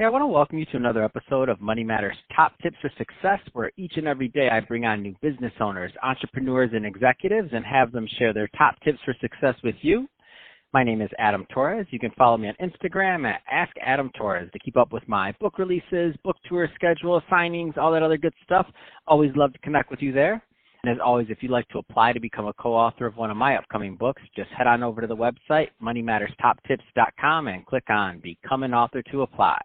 Hey, I want to welcome you to another episode of Money Matters Top Tips for Success, where each and every day I bring on new business owners, entrepreneurs, and executives and have them share their top tips for success with you. My name is Adam Torres. You can follow me on Instagram at AskAdamTorres to keep up with my book releases, book tour schedule, signings, all that other good stuff. Always love to connect with you there. And as always, if you'd like to apply to become a co-author of one of my upcoming books, just head on over to the website, moneymatterstoptips.com, and click on Become an Author to apply.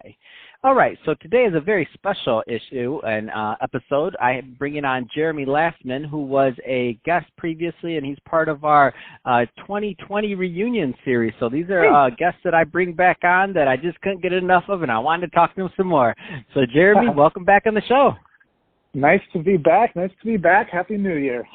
All right, so today is a very special issue and episode. I am bringing on Jeremy Lasman, who was a guest previously, and he's part of our 2020 reunion series. So these are guests that I bring back on that I just couldn't get enough of, and I wanted to talk to them some more. So Jeremy, welcome back on the show. Nice to be back. Happy New Year.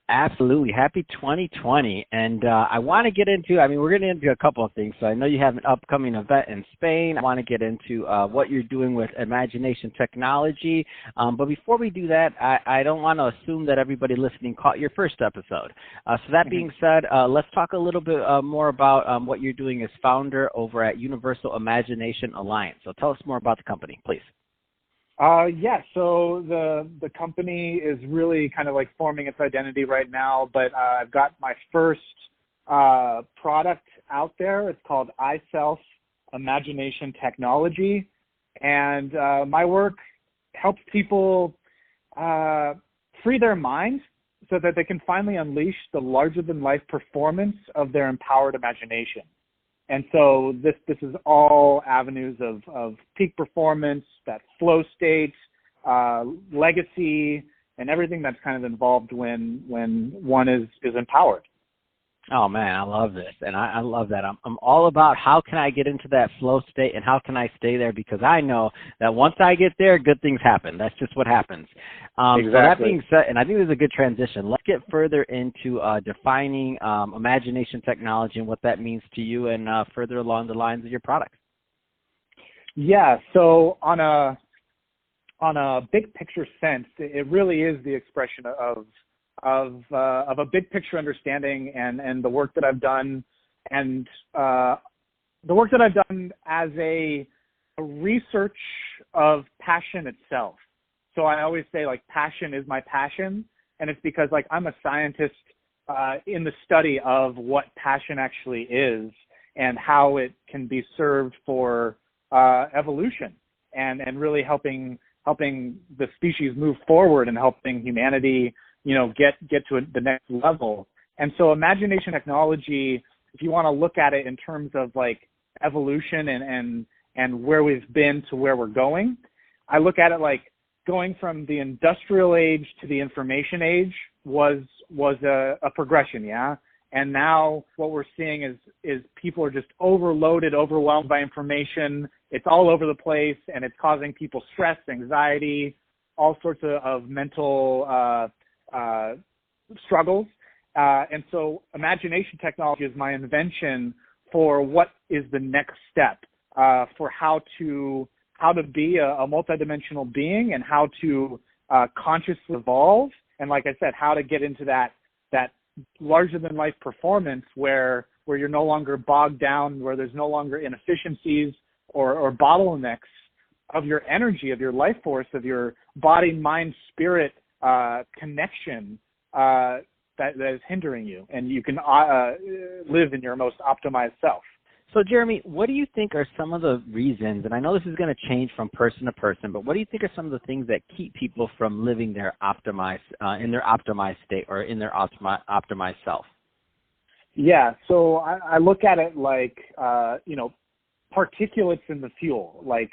Absolutely. Happy 2020. And I want to get into, we're getting into a couple of things. So I know you have an upcoming event in Spain. I want to get into what you're doing with Imagination Technology. But before we do that, I don't want to assume that everybody listening caught your first episode. So that being said, let's talk a little bit more about what you're doing as founder over at Universal Imagination Alliance. So tell us more about the company, please. So the company is really kind of like forming its identity right now, but I've got my first product out there. It's called iSelf Imagination Technology, and my work helps people free their mind so that they can finally unleash the larger-than-life performance of their empowered imagination. And so this is all avenues of peak performance, that flow state, legacy, and everything that's kind of involved when one is empowered. Oh, man, I love this, and I love that. I'm all about how can I get into that flow state and how can I stay there, because I know that once I get there, good things happen. That's just what happens. Exactly. So that being said, and I think this is a good transition, let's get further into defining imagination technology and what that means to you and further along the lines of your products. Yeah, so on a big picture sense, it really is the expression of a big picture understanding and the work that I've done, and the work that I've done as a research of passion itself. So I always say, like, passion is my passion, and it's because, like, I'm a scientist in the study of what passion actually is and how it can be served for evolution and really helping the species move forward and helping humanity get to the next level. And so imagination technology, if you want to look at it in terms of like evolution and where we've been to where we're going, I look at it like going from the industrial age to the information age was a progression, yeah? And now what we're seeing is people are just overloaded, overwhelmed by information. It's all over the place, and it's causing people stress, anxiety, all sorts of mental struggles. And so imagination technology is my invention for what is the next step for how to be a multidimensional being and how to consciously evolve. And like I said, how to get into that larger than life performance where you're no longer bogged down, where there's no longer inefficiencies or bottlenecks of your energy, of your life force, of your body, mind, spirit connection that is hindering you, and you can live in your most optimized self. So, Jeremy, what do you think are some of the reasons, and I know this is going to change from person to person, but what do you think are some of the things that keep people from living their optimized, in their optimized state or in their optimized self? Yeah, so I look at it like, particulates in the fuel. Like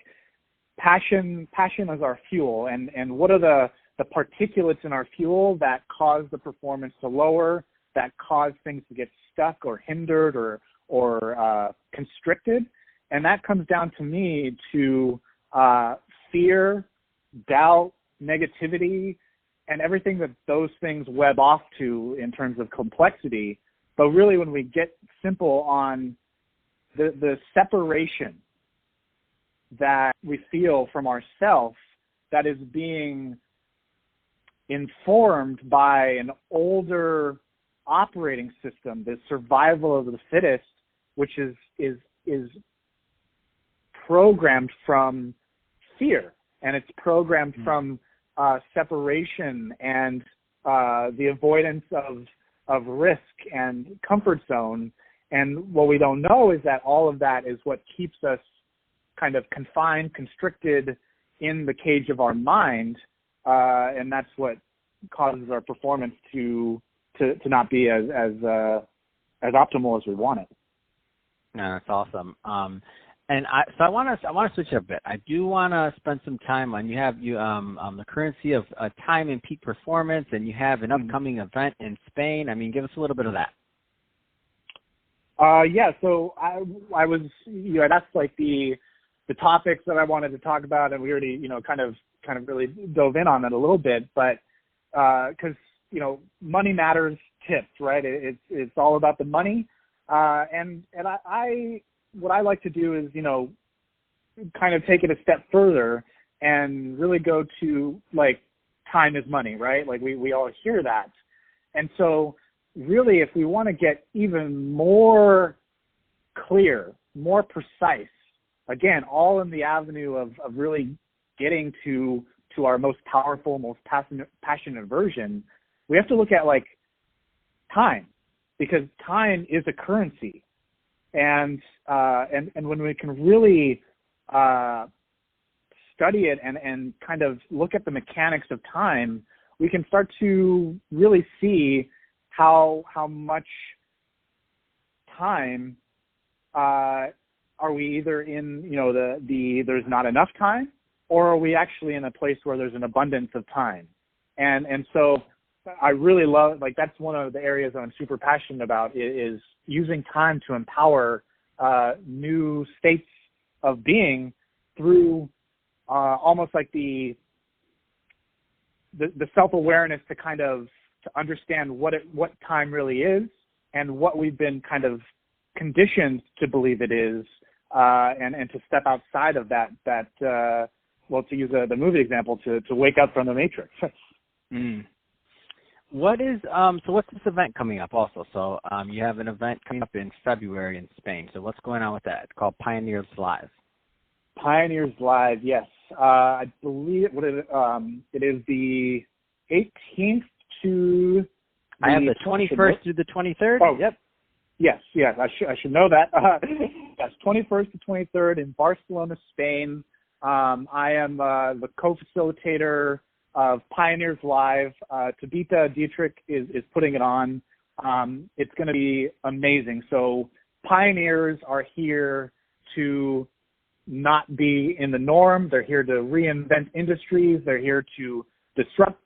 passion is our fuel, and what are the particulates in our fuel that cause the performance to lower, that cause things to get stuck or hindered or constricted? And that comes down to me to fear, doubt, negativity, and everything that those things web off to in terms of complexity. But really, when we get simple on the separation that we feel from ourself, that is being informed by an older operating system, the survival of the fittest, which is programmed from fear, and it's programmed from separation and the avoidance of risk and comfort zone. And what we don't know is that all of that is what keeps us kind of confined, constricted in the cage of our mind, and that's what causes our performance to not be as optimal as we want it. No, that's awesome. So I want to switch a bit. I do want to spend some time on the currency of time and peak performance, and you have an upcoming event in Spain. I mean, give us a little bit of that. So I was, that's like the topics that I wanted to talk about, and we already, kind of really dove in on it a little bit, but because money matters tips, right? It's all about the money, and I what I like to do is kind of take it a step further and really go to like time is money, right? Like we all hear that, and so really, if we want to get even more clear, more precise, again, all in the avenue of really getting to our most powerful, most passionate version, we have to look at like time, because time is a currency, and when we can really study it and kind of look at the mechanics of time, we can start to really see how much time are we either in the there's not enough time, or are we actually in a place where there's an abundance of time? And so I really love, like, that's one of the areas that I'm super passionate about, is using time to empower new states of being through almost like the self-awareness to kind of to understand what time really is and what we've been kind of conditioned to believe it is, and to step outside of that to use the movie example, to wake up from the matrix. What is so what's this event coming up also? So you have an event coming up in February in Spain. So what's going on with that? It's called Pioneers Live. Pioneers Live, yes. I believe it is the 18th to I have the 21st through the 23rd. Oh, yep. Yes. I should know that. Yes, 21st to 23rd in Barcelona, Spain. I am the co-facilitator of Pioneers Live. Tabitha Dietrich is putting it on. It's going to be amazing. So pioneers are here to not be in the norm. They're here to reinvent industries. They're here to disrupt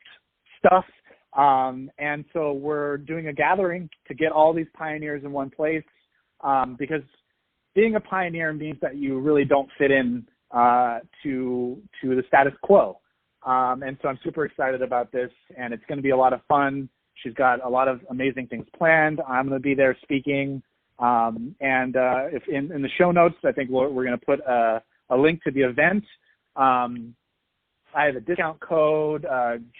stuff. And so we're doing a gathering to get all these pioneers in one place, because being a pioneer means that you really don't fit in to the status quo. And so I'm super excited about this, and it's going to be a lot of fun. She's got a lot of amazing things planned. I'm going to be there speaking. And if in the show notes, I think we're going to put a link to the event. I have a discount code,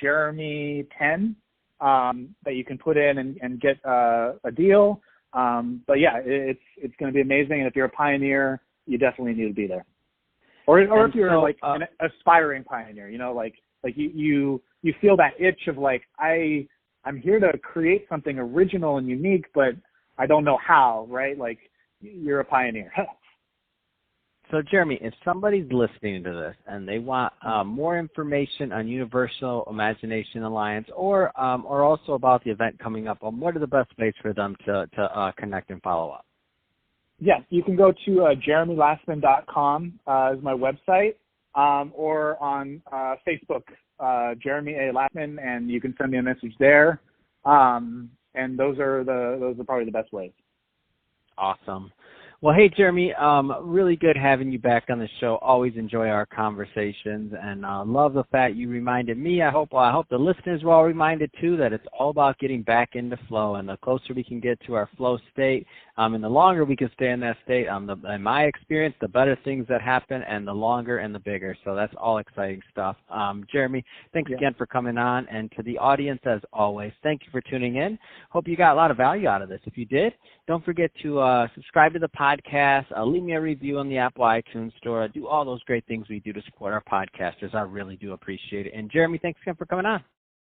Jeremy 10, that you can put in and get a deal. But yeah, it's going to be amazing. And if you're a pioneer, you definitely need to be there. Or if you're like an aspiring pioneer, like you feel that itch of like, I'm here to create something original and unique, but I don't know how, right? Like, you're a pioneer. So, Jeremy, if somebody's listening to this and they want more information on Universal Imagination Alliance, or also about the event coming up, what are the best ways for them to connect and follow up? Yes, you can go to jeremylasman.com is my website, or on Facebook, Jeremy A. Lasman, and you can send me a message there. And those are probably the best ways. Awesome. Well, hey, Jeremy, really good having you back on the show. Always enjoy our conversations, and love the fact you reminded me. I hope the listeners were all reminded, too, that it's all about getting back into flow, and the closer we can get to our flow state, and the longer we can stay in that state, in my experience, the better things that happen, and the longer and the bigger. So that's all exciting stuff. Jeremy, thanks again for coming on, and to the audience, as always, thank you for tuning in. Hope you got a lot of value out of this. If you did, don't forget to subscribe to the podcast podcast. Leave me a review on the Apple iTunes Store. Do all those great things we do to support our podcasters. I really do appreciate it. And Jeremy, thanks again for coming on.